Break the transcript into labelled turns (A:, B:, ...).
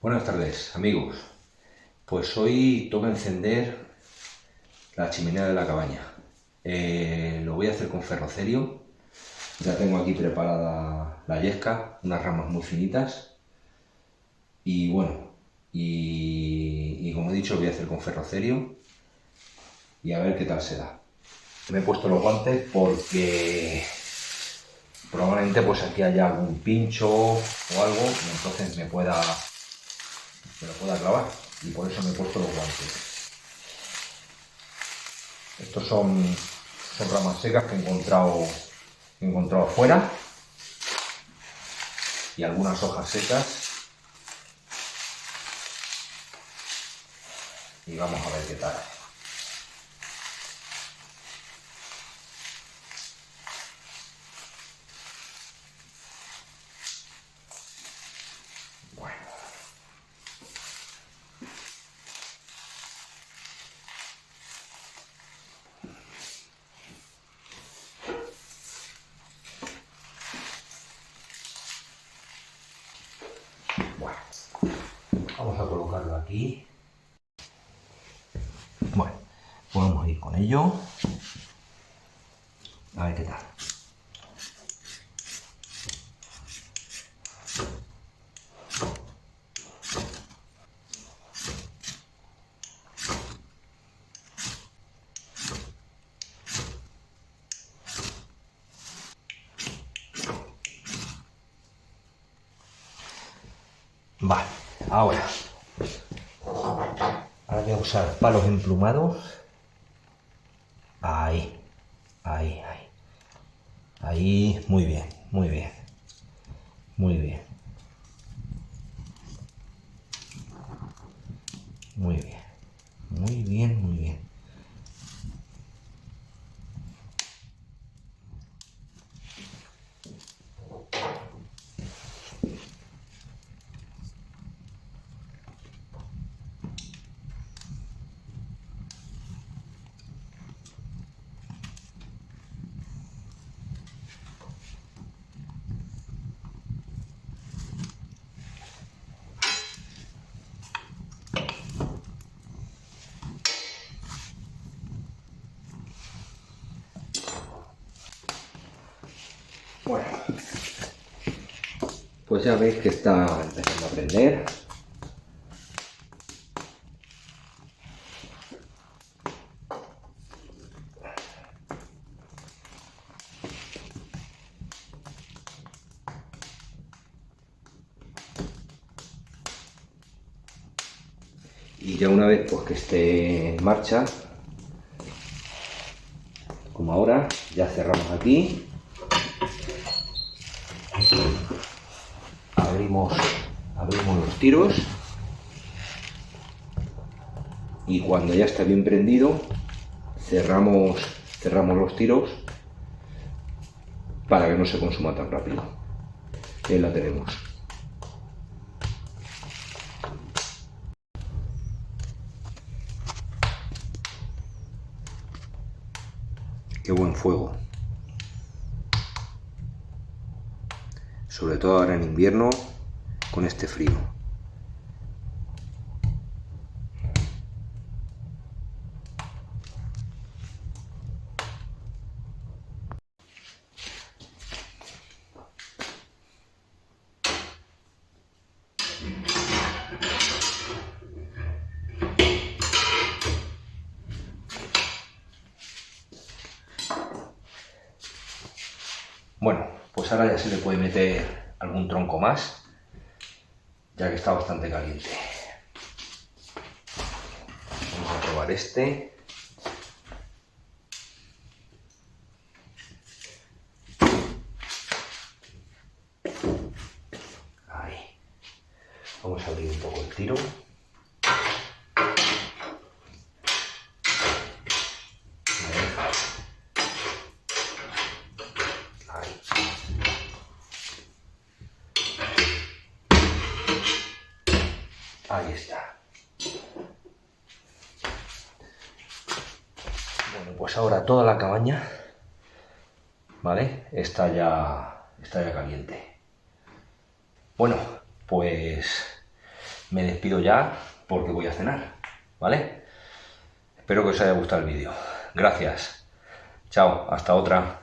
A: Buenas tardes, amigos. Pues hoy toca encender la chimenea de la cabaña. Lo voy a hacer con ferrocerio. Ya tengo aquí preparada la yesca, unas ramas muy finitas. Y bueno, y como he dicho, lo voy a hacer con ferrocerio. Y a ver qué tal se da. Me he puesto los guantes porque probablemente pues aquí haya algún pincho o algo y entonces me lo pueda clavar, y por eso me he puesto los guantes. Estos son ramas secas que he encontrado afuera y algunas hojas secas, y vamos a ver qué tal. Bueno, vamos a colocarlo aquí. Bueno, podemos ir con ello. A ver qué tal. Vale, ahora voy a usar palos emplumados. Ahí, muy bien, muy bien, muy bien, muy bien, muy bien, muy bien. Bueno, pues ya veis que está empezando a prender. Y ya una vez pues que esté en marcha, como ahora, ya cerramos aquí. Abrimos los tiros, y cuando ya está bien prendido cerramos los tiros para que no se consuma tan rápido. Ahí la tenemos. Qué buen fuego, sobre todo ahora en invierno con este frío. Bueno, pues ahora ya se le puede meter algún tronco más, ya que está bastante caliente. Vamos a probar este. Ahí. Vamos a abrir un poco el tiro. Ahí está. Bueno, pues ahora toda la cabaña, ¿vale? Está ya caliente. Bueno, pues me despido ya porque voy a cenar, ¿vale? Espero que os haya gustado el vídeo. Gracias. Chao, hasta otra.